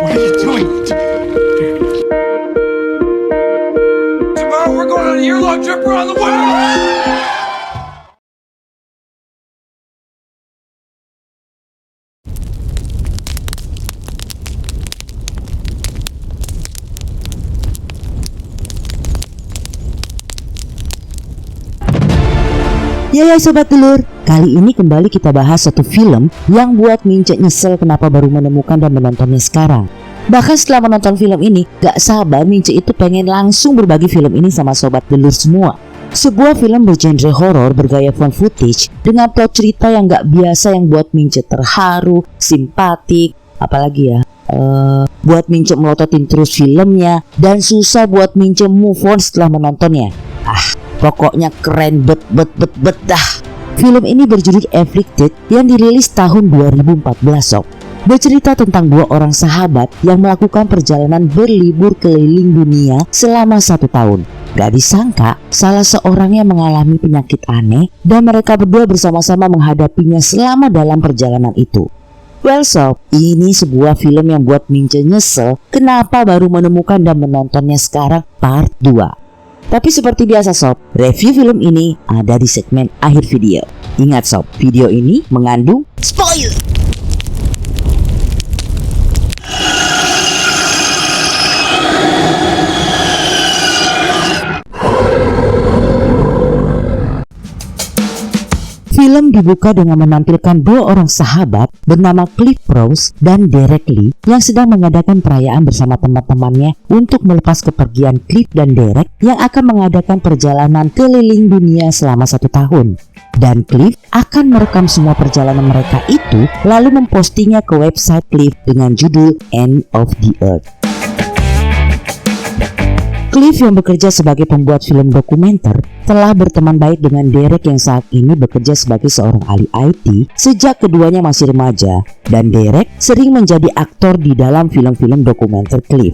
What are you doing? Tomorrow we're going on a year-long trip around the world! Ya sobat dulur, kali ini kembali kita bahas satu film yang buat Mince nyesel kenapa baru menemukan dan menontonnya sekarang. Bahkan setelah menonton film ini, gak sabar Mince itu pengen langsung berbagi film ini sama sobat dulur semua. Sebuah film bergenre horor bergaya found footage dengan plot cerita yang gak biasa yang buat Mince terharu, simpatik, apalagi ya, buat Mince melototin terus filmnya dan susah buat Mince move on setelah menontonnya. Pokoknya keren bet dah. Film ini berjudul Afflicted yang dirilis tahun 2014 sob. Bercerita tentang dua orang sahabat yang melakukan perjalanan berlibur keliling dunia selama 1 tahun. Gak disangka salah seorangnya mengalami penyakit aneh dan mereka berdua bersama-sama menghadapinya selama dalam perjalanan itu. Well sob, ini sebuah film yang buat Mince nyesel kenapa baru menemukan dan menontonnya sekarang part 2. Tapi seperti biasa sob, review film ini ada di segmen akhir video. Ingat sob, video ini mengandung spoiler. Film dibuka dengan menampilkan dua orang sahabat bernama Cliff Prose dan Derek Lee yang sedang mengadakan perayaan bersama teman-temannya untuk melepas kepergian Cliff dan Derek yang akan mengadakan perjalanan keliling dunia selama 1 tahun. Dan Cliff akan merekam semua perjalanan mereka itu lalu mempostingnya ke website Cliff dengan judul End of the Earth. Cliff yang bekerja sebagai pembuat film dokumenter telah berteman baik dengan Derek yang saat ini bekerja sebagai seorang ahli IT sejak keduanya masih remaja, dan Derek sering menjadi aktor di dalam film-film dokumenter Cliff.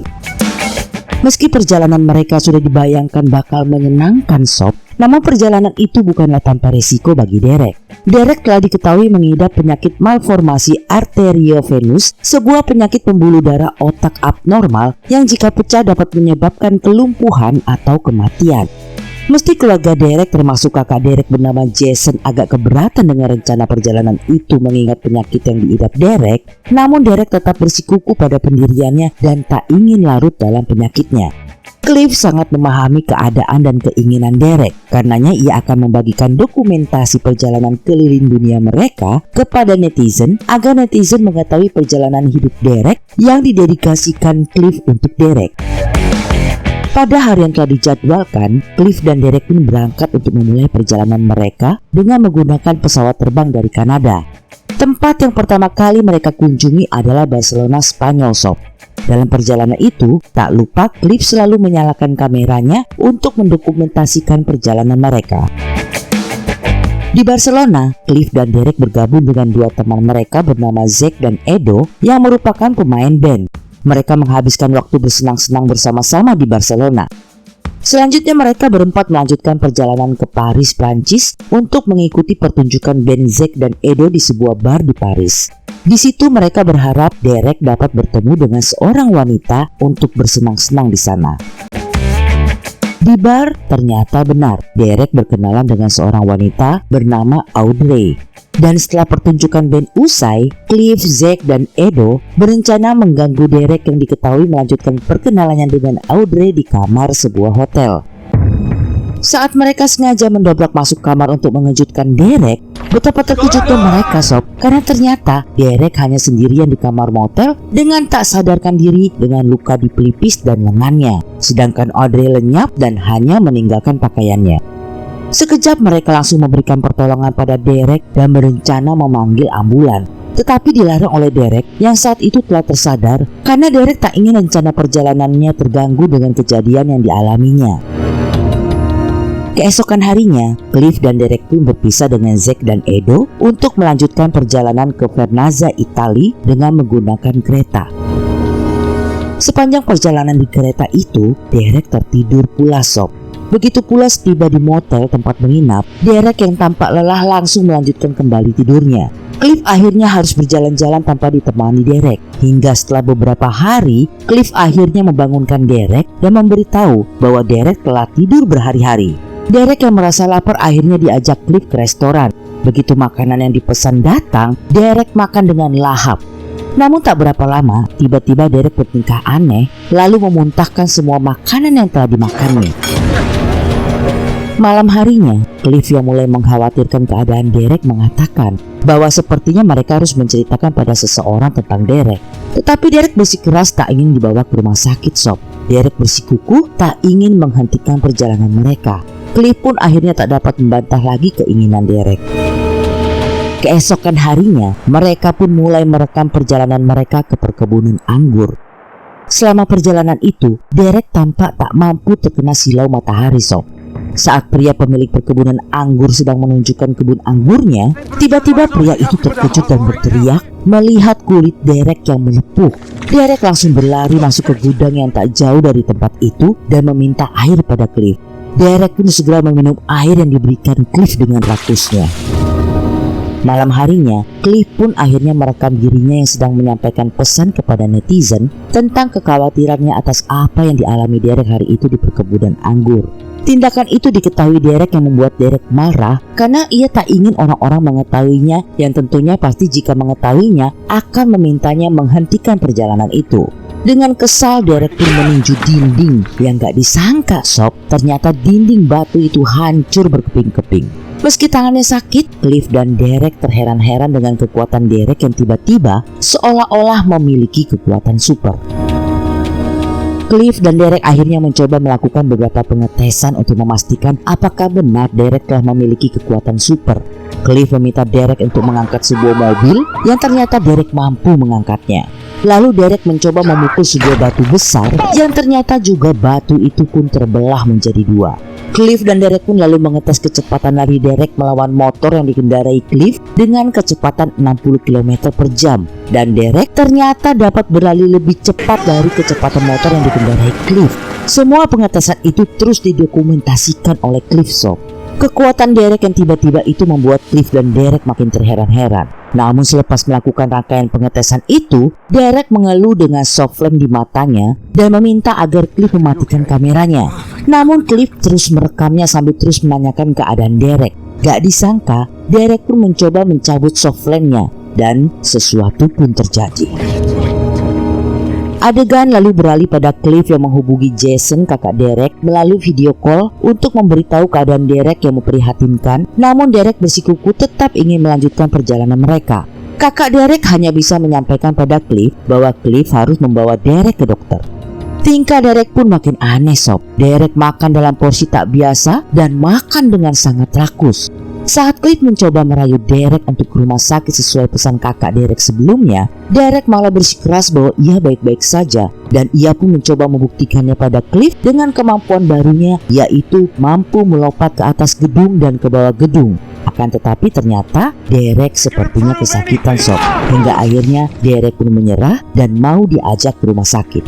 Meski perjalanan mereka sudah dibayangkan bakal menyenangkan sob, namun perjalanan itu bukanlah tanpa resiko bagi Derek. Derek telah diketahui mengidap penyakit malformasi arteriovenus, sebuah penyakit pembuluh darah otak abnormal yang jika pecah dapat menyebabkan kelumpuhan atau kematian. Meski keluarga Derek termasuk kakak Derek bernama Jason agak keberatan dengan rencana perjalanan itu mengingat penyakit yang diidap Derek, namun Derek tetap bersikukuh pada pendiriannya dan tak ingin larut dalam penyakitnya. Cliff sangat memahami keadaan dan keinginan Derek, karenanya ia akan membagikan dokumentasi perjalanan keliling dunia mereka kepada netizen agar netizen mengetahui perjalanan hidup Derek yang didedikasikan Cliff untuk Derek. Pada hari yang telah dijadwalkan, Cliff dan Derek pun berangkat untuk memulai perjalanan mereka dengan menggunakan pesawat terbang dari Kanada. Tempat yang pertama kali mereka kunjungi adalah Barcelona, Spanyol sob. Dalam perjalanan itu, tak lupa Cliff selalu menyalakan kameranya untuk mendokumentasikan perjalanan mereka. Di Barcelona, Cliff dan Derek bergabung dengan dua teman mereka bernama Zack dan Edo yang merupakan pemain band. Mereka menghabiskan waktu bersenang-senang bersama-sama di Barcelona. Selanjutnya mereka berempat melanjutkan perjalanan ke Paris, Prancis untuk mengikuti pertunjukan band Zack dan Edo di sebuah bar di Paris. Di situ mereka berharap Derek dapat bertemu dengan seorang wanita untuk bersenang-senang di sana. Di bar ternyata benar, Derek berkenalan dengan seorang wanita bernama Audrey. Dan setelah pertunjukan band usai, Cliff, Zack, dan Edo berencana mengganggu Derek yang diketahui melanjutkan perkenalannya dengan Audrey di kamar sebuah hotel. Saat mereka sengaja mendobrak masuk kamar untuk mengejutkan Derek, betapa terkejutnya mereka sob, karena ternyata Derek hanya sendirian di kamar motel dengan tak sadarkan diri dengan luka di pelipis dan lengannya, sedangkan Audrey lenyap dan hanya meninggalkan pakaiannya. Sekejap mereka langsung memberikan pertolongan pada Derek dan berencana memanggil ambulan. Tetapi dilarang oleh Derek yang saat itu telah tersadar karena Derek tak ingin rencana perjalanannya terganggu dengan kejadian yang dialaminya. Keesokan harinya, Cliff dan Derek pun berpisah dengan Zack dan Edo untuk melanjutkan perjalanan ke Vernazza, Italia dengan menggunakan kereta. Sepanjang perjalanan di kereta itu, Derek tertidur pula sob. Begitu pula setiba di motel tempat menginap, Derek yang tampak lelah langsung melanjutkan kembali tidurnya. Cliff akhirnya harus berjalan-jalan tanpa ditemani Derek. Hingga setelah beberapa hari, Cliff akhirnya membangunkan Derek dan memberitahu bahwa Derek telah tidur berhari-hari. Derek yang merasa lapar akhirnya diajak Cliff ke restoran. Begitu makanan yang dipesan datang, Derek makan dengan lahap. Namun tak berapa lama, tiba-tiba Derek bertingkah aneh lalu memuntahkan semua makanan yang telah dimakannya. Malam harinya, Cliff yang mulai mengkhawatirkan keadaan Derek mengatakan bahwa sepertinya mereka harus menceritakan pada seseorang tentang Derek. Tetapi Derek bersikeras tak ingin dibawa ke rumah sakit, sob. Derek bersikukuh tak ingin menghentikan perjalanan mereka. Cliff pun akhirnya tak dapat membantah lagi keinginan Derek. Keesokan harinya, mereka pun mulai merekam perjalanan mereka ke perkebunan anggur. Selama perjalanan itu, Derek tampak tak mampu terkena silau matahari, sob. Saat pria pemilik perkebunan anggur sedang menunjukkan kebun anggurnya, tiba-tiba pria itu terkejut dan berteriak melihat kulit Derek yang melepuh. Derek langsung berlari masuk ke gudang yang tak jauh dari tempat itu dan meminta air pada Cliff. Derek pun segera meminum air yang diberikan Cliff dengan rakusnya. Malam harinya, Cliff pun akhirnya merekam dirinya yang sedang menyampaikan pesan kepada netizen tentang kekhawatirannya atas apa yang dialami Derek hari itu di perkebunan anggur. Tindakan itu diketahui Derek yang membuat Derek marah karena ia tak ingin orang-orang mengetahuinya, yang tentunya pasti jika mengetahuinya akan memintanya menghentikan perjalanan itu. Dengan kesal, Derek pun meninju dinding yang gak disangka, sob, ternyata dinding batu itu hancur berkeping-keping. Meski tangannya sakit, Cliff dan Derek terheran-heran dengan kekuatan Derek yang tiba-tiba seolah-olah memiliki kekuatan super. Cliff dan Derek akhirnya mencoba melakukan beberapa pengetesan untuk memastikan apakah benar Derek telah memiliki kekuatan super. Cliff meminta Derek untuk mengangkat sebuah mobil yang ternyata Derek mampu mengangkatnya. Lalu Derek mencoba memukul sebuah batu besar yang ternyata juga batu itu pun terbelah menjadi dua. Cliff dan Derek pun lalu mengetes kecepatan lari Derek melawan motor yang dikendarai Cliff dengan kecepatan 60 km per jam. Dan Derek ternyata dapat berlari lebih cepat dari kecepatan motor yang dikendarai Cliff. Semua pengetesan itu terus didokumentasikan oleh Cliff, sob. Kekuatan Derek yang tiba-tiba itu membuat Cliff dan Derek makin terheran-heran. Namun selepas melakukan rangkaian pengetesan itu, Derek mengeluh dengan soft lamp di matanya dan meminta agar Cliff mematikan kameranya. Namun Cliff terus merekamnya sambil terus menanyakan keadaan Derek. Gak disangka, Derek pun mencoba mencabut soft lampnya dan sesuatu pun terjadi. Adegan lalu beralih pada Cliff yang menghubungi Jason, kakak Derek, melalui video call untuk memberitahu keadaan Derek yang memprihatinkan. Namun Derek bersikukuh tetap ingin melanjutkan perjalanan mereka. Kakak Derek hanya bisa menyampaikan pada Cliff bahwa Cliff harus membawa Derek ke dokter. Tingkah Derek pun makin aneh, sob. Derek makan dalam porsi tak biasa dan makan dengan sangat rakus. Saat Cliff mencoba merayu Derek untuk ke rumah sakit sesuai pesan kakak Derek sebelumnya, Derek malah bersikeras bahwa ia baik-baik saja dan ia pun mencoba membuktikannya pada Cliff dengan kemampuan barunya, yaitu mampu melompat ke atas gedung dan ke bawah gedung. Akan tetapi ternyata Derek sepertinya kesakitan, sob, hingga akhirnya Derek pun menyerah dan mau diajak ke rumah sakit.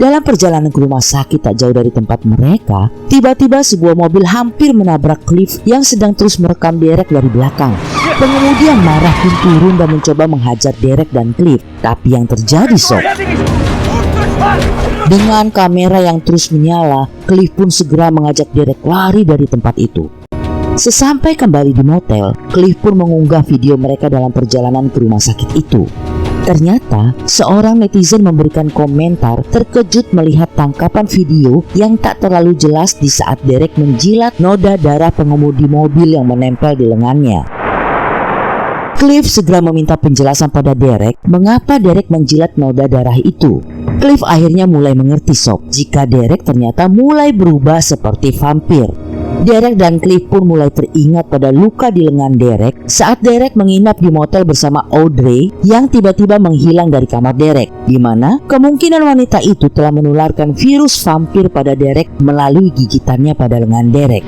Dalam perjalanan ke rumah sakit tak jauh dari tempat mereka, tiba-tiba sebuah mobil hampir menabrak Cliff yang sedang terus merekam Derek dari belakang. Pengemudi yang marah pun turun dan mencoba menghajar Derek dan Cliff. Tapi yang terjadi, sob, dengan kamera yang terus menyala, Cliff pun segera mengajak Derek lari dari tempat itu. Sesampai kembali di motel, Cliff pun mengunggah video mereka dalam perjalanan ke rumah sakit itu. Ternyata seorang netizen memberikan komentar terkejut melihat tangkapan video yang tak terlalu jelas di saat Derek menjilat noda darah pengemudi mobil yang menempel di lengannya. Cliff segera meminta penjelasan pada Derek mengapa Derek menjilat noda darah itu. Cliff akhirnya mulai mengerti, sob, jika Derek ternyata mulai berubah seperti vampir. Derek dan Cliff pun mulai teringat pada luka di lengan Derek saat Derek menginap di motel bersama Audrey yang tiba-tiba menghilang dari kamar Derek, di mana kemungkinan wanita itu telah menularkan virus vampir pada Derek melalui gigitannya pada lengan Derek.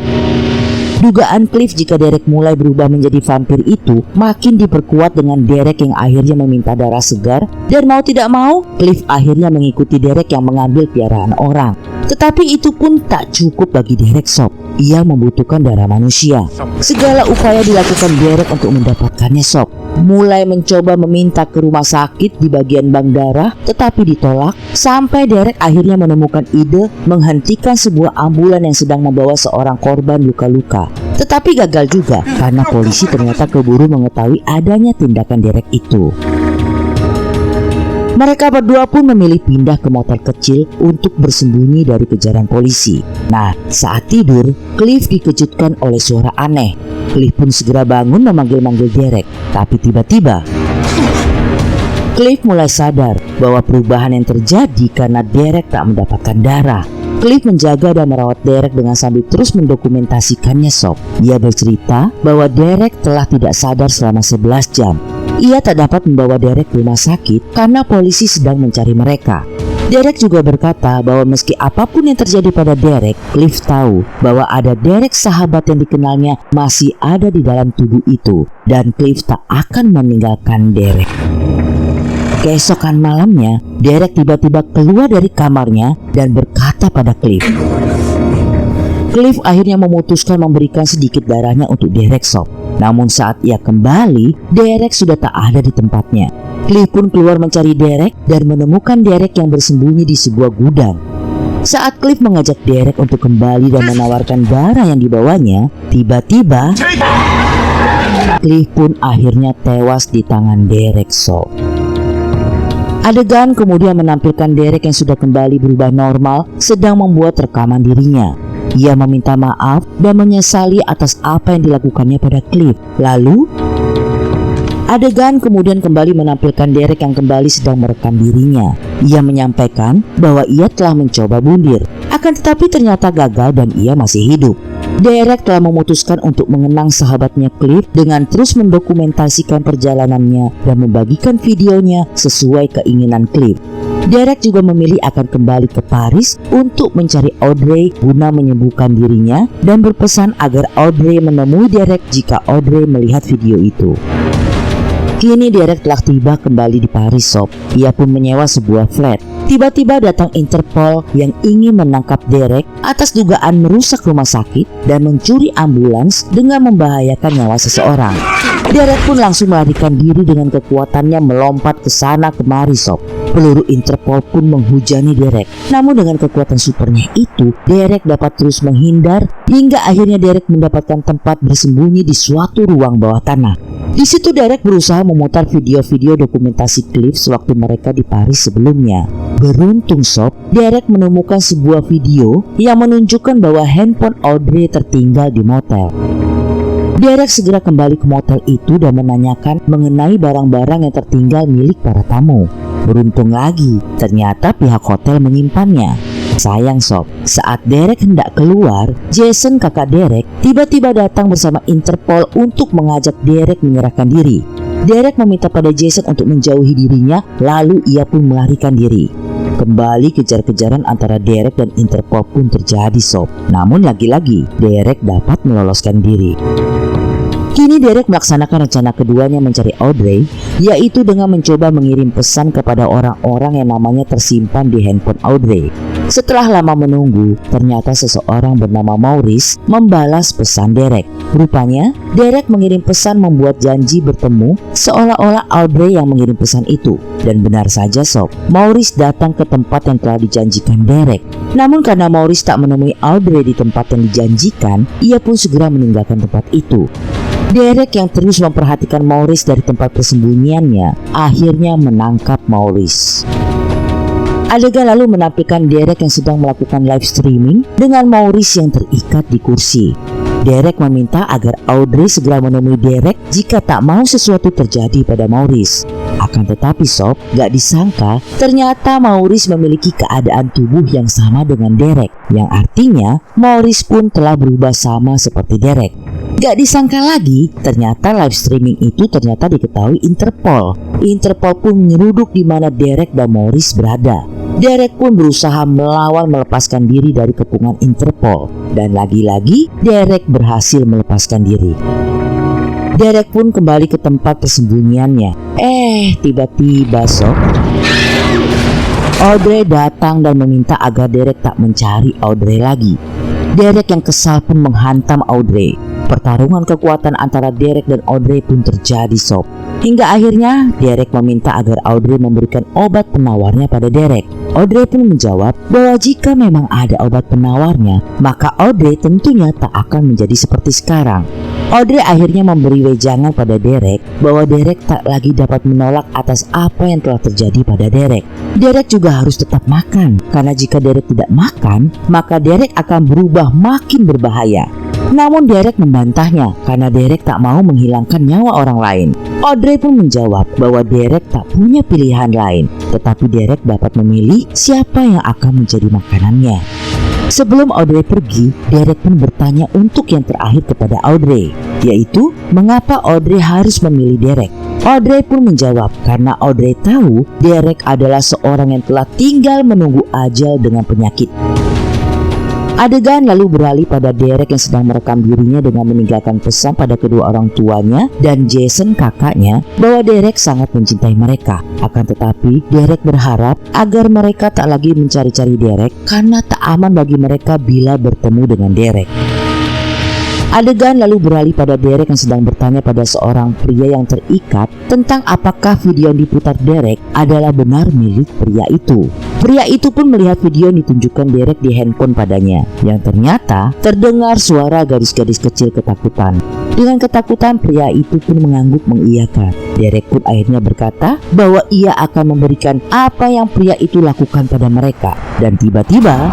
Dugaan Cliff jika Derek mulai berubah menjadi vampir itu makin diperkuat dengan Derek yang akhirnya meminta darah segar, dan mau tidak mau Cliff akhirnya mengikuti Derek yang mengambil piaraan orang. Tetapi itu pun tak cukup bagi Derek sob. Ia membutuhkan darah manusia. Segala upaya dilakukan Derek untuk mendapatkannya sob. Mulai mencoba meminta ke rumah sakit di bagian bank darah, tetapi ditolak. Sampai Derek akhirnya menemukan ide menghentikan sebuah ambulan yang sedang membawa seorang korban luka-luka. Tetapi gagal juga karena polisi ternyata keburu mengetahui adanya tindakan Derek itu. Mereka berdua pun memilih pindah ke motel kecil untuk bersembunyi dari kejaran polisi. Nah, saat tidur, Cliff dikejutkan oleh suara aneh. Cliff pun segera bangun memanggil-manggil Derek. Tapi tiba-tiba, Cliff mulai sadar bahwa perubahan yang terjadi karena Derek tak mendapatkan darah. Cliff menjaga dan merawat Derek dengan sambil terus mendokumentasikannya sob. Ia bercerita bahwa Derek telah tidak sadar selama 11 jam. Ia tak dapat membawa Derek ke rumah sakit karena polisi sedang mencari mereka. Derek juga berkata bahwa meski apapun yang terjadi pada Derek, Cliff tahu bahwa ada Derek sahabat yang dikenalnya masih ada di dalam tubuh itu, dan Cliff tak akan meninggalkan Derek. Keesokan malamnya, Derek tiba-tiba keluar dari kamarnya dan berkata pada Cliff. Cliff akhirnya memutuskan memberikan sedikit darahnya untuk Derek sob. Namun saat ia kembali, Derek sudah tak ada di tempatnya. Cliff pun keluar mencari Derek dan menemukan Derek yang bersembunyi di sebuah gudang. Saat Cliff mengajak Derek untuk kembali dan menawarkan darah yang dibawanya, tiba-tiba Cliff pun akhirnya tewas di tangan Derek sob. Adegan kemudian menampilkan Derek yang sudah kembali berubah normal sedang membuat rekaman dirinya. Ia meminta maaf dan menyesali atas apa yang dilakukannya pada Cliff. Lalu, adegan kemudian kembali menampilkan Derek yang kembali sedang merekam dirinya. Ia menyampaikan bahwa ia telah mencoba bunuh, akan tetapi ternyata gagal dan ia masih hidup. Derek telah memutuskan untuk mengenang sahabatnya Cliff dengan terus mendokumentasikan perjalanannya dan membagikan videonya sesuai keinginan Cliff. Derek juga memilih akan kembali ke Paris untuk mencari Audrey guna menyembuhkan dirinya dan berpesan agar Audrey menemui Derek jika Audrey melihat video itu. Kini Derek telah tiba kembali di Paris sob. Ia pun menyewa sebuah flat. Tiba-tiba datang Interpol yang ingin menangkap Derek atas dugaan merusak rumah sakit dan mencuri ambulans dengan membahayakan nyawa seseorang. Derek pun langsung melarikan diri dengan kekuatannya melompat ke sana kemari sob. Peluru Interpol pun menghujani Derek. Namun dengan kekuatan supernya itu, Derek dapat terus menghindar hingga akhirnya Derek mendapatkan tempat bersembunyi di suatu ruang bawah tanah. Di situ Derek berusaha memutar video-video dokumentasi Cliff sewaktu mereka di Paris sebelumnya. Beruntung sob, Derek menemukan sebuah video yang menunjukkan bahwa handphone Audrey tertinggal di motel. Derek segera kembali ke motel itu dan menanyakan mengenai barang-barang yang tertinggal milik para tamu. Beruntung lagi, ternyata pihak hotel menyimpannya. Sayang sob, saat Derek hendak keluar, Jason kakak Derek tiba-tiba datang bersama Interpol untuk mengajak Derek menyerahkan diri. Derek meminta pada Jason untuk menjauhi dirinya, lalu ia pun melarikan diri. Kembali kejar-kejaran antara Derek dan Interpol pun terjadi sob. Namun lagi-lagi Derek dapat meloloskan diri. Kini Derek melaksanakan rencana keduanya mencari Audrey, yaitu dengan mencoba mengirim pesan kepada orang-orang yang namanya tersimpan di handphone Audrey. Setelah lama menunggu, ternyata seseorang bernama Maurice membalas pesan Derek. Rupanya, Derek mengirim pesan membuat janji bertemu seolah-olah Audrey yang mengirim pesan itu. Dan benar saja sob, Maurice datang ke tempat yang telah dijanjikan Derek. Namun karena Maurice tak menemui Audrey di tempat yang dijanjikan, ia pun segera meninggalkan tempat itu. Derek yang terus memperhatikan Maurice dari tempat persembunyiannya akhirnya menangkap Maurice. Adegan lalu menampilkan Derek yang sedang melakukan live streaming dengan Maurice yang terikat di kursi. Derek meminta agar Audrey segera menemui Derek jika tak mau sesuatu terjadi pada Maurice. Akan tetapi sob, gak disangka ternyata Maurice memiliki keadaan tubuh yang sama dengan Derek, yang artinya Maurice pun telah berubah sama seperti Derek. Gak disangka lagi, ternyata live streaming itu ternyata diketahui Interpol. Interpol pun menyeruduk di mana Derek dan Maurice berada. Derek pun berusaha melawan melepaskan diri dari kepungan Interpol. Dan lagi-lagi, Derek berhasil melepaskan diri. Derek pun kembali ke tempat persembunyiannya. Tiba-tiba sob, Audrey datang dan meminta agar Derek tak mencari Audrey lagi. Derek yang kesal pun menghantam Audrey. Pertarungan kekuatan antara Derek dan Audrey pun terjadi sob. Hingga akhirnya Derek meminta agar Audrey memberikan obat penawarnya pada Derek. Audrey pun menjawab bahwa jika memang ada obat penawarnya, maka Audrey tentunya tak akan menjadi seperti sekarang. Audrey akhirnya memberi wejangan pada Derek bahwa Derek tak lagi dapat menolak atas apa yang telah terjadi pada Derek. Derek juga harus tetap makan, karena jika Derek tidak makan, maka Derek akan berubah makin berbahaya. Namun Derek membantahnya karena Derek tak mau menghilangkan nyawa orang lain. Audrey pun menjawab bahwa Derek tak punya pilihan lain, tetapi Derek dapat memilih siapa yang akan menjadi makanannya. Sebelum Audrey pergi, Derek pun bertanya untuk yang terakhir kepada Audrey, yaitu mengapa Audrey harus memilih Derek. Audrey pun menjawab karena Audrey tahu Derek adalah seorang yang telah tinggal menunggu ajal dengan penyakit. Adegan lalu beralih pada Derek yang sedang merekam dirinya dengan meninggalkan pesan pada kedua orang tuanya dan Jason kakaknya bahwa Derek sangat mencintai mereka. Akan tetapi Derek berharap agar mereka tak lagi mencari-cari Derek karena tak aman bagi mereka bila bertemu dengan Derek. Adegan lalu beralih pada Derek yang sedang bertanya pada seorang pria yang terikat tentang apakah video yang diputar Derek adalah benar milik pria itu. Pria itu pun melihat video yang ditunjukkan Derek di handphone padanya, yang ternyata terdengar suara gadis-gadis kecil ketakutan. Dengan ketakutan pria itu pun mengangguk mengiyakan. Derek pun akhirnya berkata bahwa ia akan memberikan apa yang pria itu lakukan pada mereka. Dan tiba-tiba,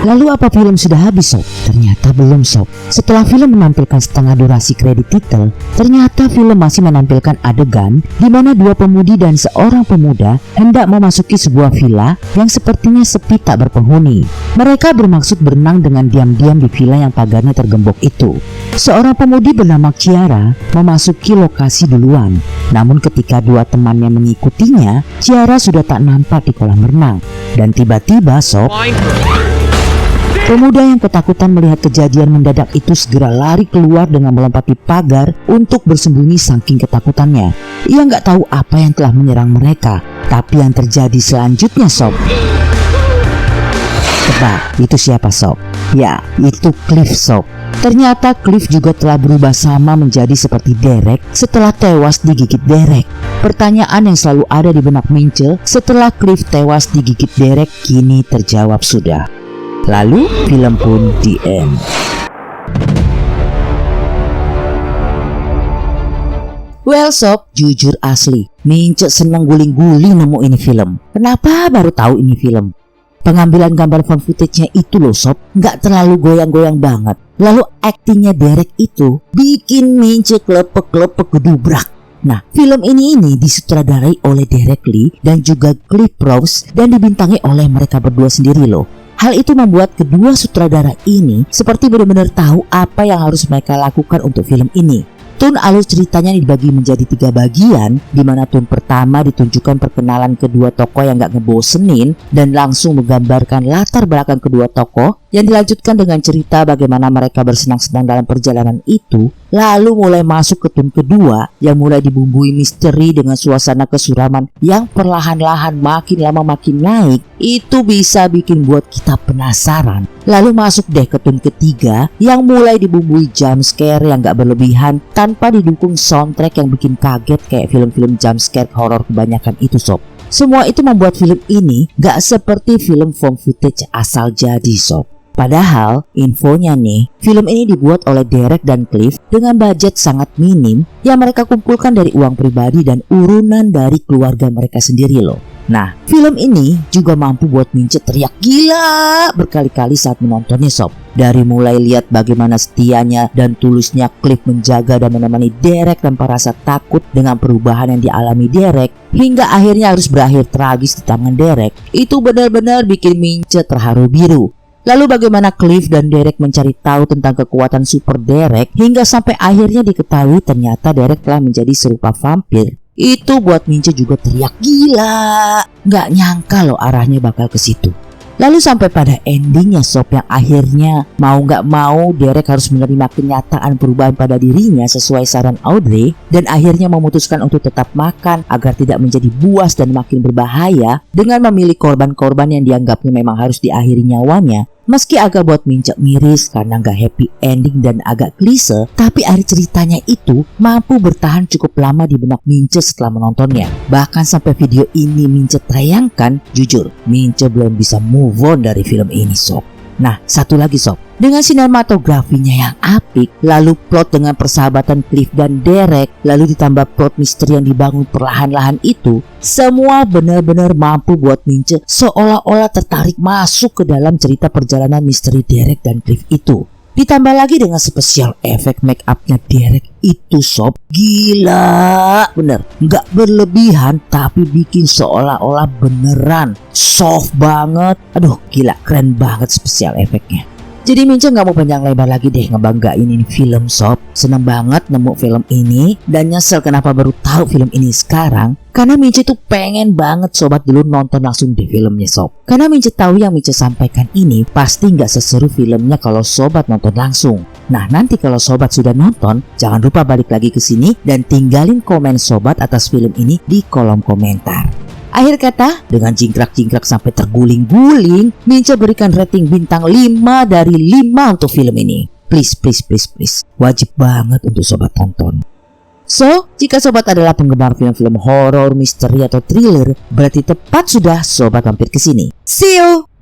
lalu apa film sudah habis sob? Ternyata belum sob. Setelah film menampilkan setengah durasi kredit titel, ternyata film masih menampilkan adegan di mana dua pemudi dan seorang pemuda hendak memasuki sebuah villa yang sepertinya sepi tak berpenghuni. Mereka bermaksud berenang dengan diam-diam di villa yang pagarnya tergembok itu. Seorang pemudi bernama Ciara memasuki lokasi duluan. Namun ketika dua temannya mengikutinya, Ciara sudah tak nampak di kolam renang. Dan tiba-tiba sob, pemuda yang ketakutan melihat kejadian mendadak itu segera lari keluar dengan melompati pagar untuk bersembunyi saking ketakutannya. Ia nggak tahu apa yang telah menyerang mereka. Tapi yang terjadi selanjutnya sob, tebak itu siapa sob? Ya, itu Cliff sob. Ternyata Cliff juga telah berubah sama menjadi seperti Derek setelah tewas digigit Derek. Pertanyaan yang selalu ada di benak Mince setelah Cliff tewas digigit Derek kini terjawab sudah. Lalu film pun di end. Well sob, jujur asli, Mince seneng guling-guling nemu ini film. Kenapa baru tahu ini film? Pengambilan gambar found footage-nya itu loh sob, nggak terlalu goyang-goyang banget. Lalu aktingnya Derek itu bikin Mince klepek-klepek gedubrak. Nah, film ini disutradarai oleh Derek Lee dan juga Cliff Rose dan dibintangi oleh mereka berdua sendiri loh. Hal itu membuat kedua sutradara ini seperti benar-benar tahu apa yang harus mereka lakukan untuk film ini. Tone alur ceritanya dibagi menjadi 3 bagian, di mana tone pertama ditunjukkan perkenalan kedua tokoh yang gak ngebosenin dan langsung menggambarkan latar belakang kedua tokoh, yang dilanjutkan dengan cerita bagaimana mereka bersenang-senang dalam perjalanan itu. Lalu mulai masuk ke tone kedua yang mulai dibumbui misteri dengan suasana kesuraman yang perlahan-lahan makin lama makin naik. Itu bisa bikin buat kita penasaran. Lalu masuk deh ke tone ketiga yang mulai dibumbui jump scare yang gak berlebihan tanpa didukung soundtrack yang bikin kaget kayak film-film jump scare horror kebanyakan itu sob. Semua itu membuat film ini gak seperti film found footage asal jadi sob. Padahal infonya nih, film ini dibuat oleh Derek dan Cliff dengan budget sangat minim yang mereka kumpulkan dari uang pribadi dan urunan dari keluarga mereka sendiri loh. Nah, film ini juga mampu buat Mince teriak gila berkali-kali saat menontonnya sob. Dari mulai lihat bagaimana setianya dan tulusnya Cliff menjaga dan menemani Derek tanpa rasa takut dengan perubahan yang dialami Derek, hingga akhirnya harus berakhir tragis di tangan Derek, itu benar-benar bikin Mince terharu biru. Lalu bagaimana Cliff dan Derek mencari tahu tentang kekuatan super Derek hingga sampai akhirnya diketahui ternyata Derek telah menjadi serupa vampir. Itu buat Mince juga teriak gila. Nggak nyangka loh arahnya bakal ke situ. Lalu sampai pada endingnya sob, yang akhirnya mau gak mau Derek harus menerima kenyataan perubahan pada dirinya sesuai saran Audrey, dan akhirnya memutuskan untuk tetap makan agar tidak menjadi buas dan makin berbahaya dengan memilih korban-korban yang dianggapnya memang harus diakhiri nyawanya. Meski agak buat Mince miris karena gak happy ending dan agak klise, tapi akhir ceritanya itu mampu bertahan cukup lama di benak Mince setelah menontonnya. Bahkan sampai video ini Mince tayangkan, jujur Mince belum bisa move on dari film ini sob. Nah, satu lagi sob, dengan sinematografinya yang apik, lalu plot dengan persahabatan Cliff dan Derek, lalu ditambah plot misteri yang dibangun perlahan-lahan itu, semua benar-benar mampu buat Mince seolah-olah tertarik masuk ke dalam cerita perjalanan misteri Derek dan Cliff itu. Ditambah lagi dengan spesial efek make upnya Derek itu sob, gila bener, nggak berlebihan tapi bikin seolah-olah beneran soft banget. Aduh gila, keren banget spesial efeknya. Jadi Mince gak mau panjang lebar lagi deh ngebanggain ini film sob. Seneng banget nemu film ini dan nyesel kenapa baru tahu film ini sekarang. Karena Mince tuh pengen banget sobat dulu nonton langsung di filmnya sob. Karena Mince tahu yang Mince sampaikan ini pasti gak seseru filmnya kalau sobat nonton langsung. Nah nanti kalau sobat sudah nonton, jangan lupa balik lagi ke sini dan tinggalin komen sobat atas film ini di kolom komentar. Akhir kata, dengan jingkrak-jingkrak sampai terguling-guling, Mince berikan rating bintang 5 dari 5 untuk film ini. Please, please, please, please. Wajib banget untuk sobat tonton. So, jika sobat adalah penggemar film-film horor, misteri, atau thriller, berarti tepat sudah sobat mampir ke sini. See you!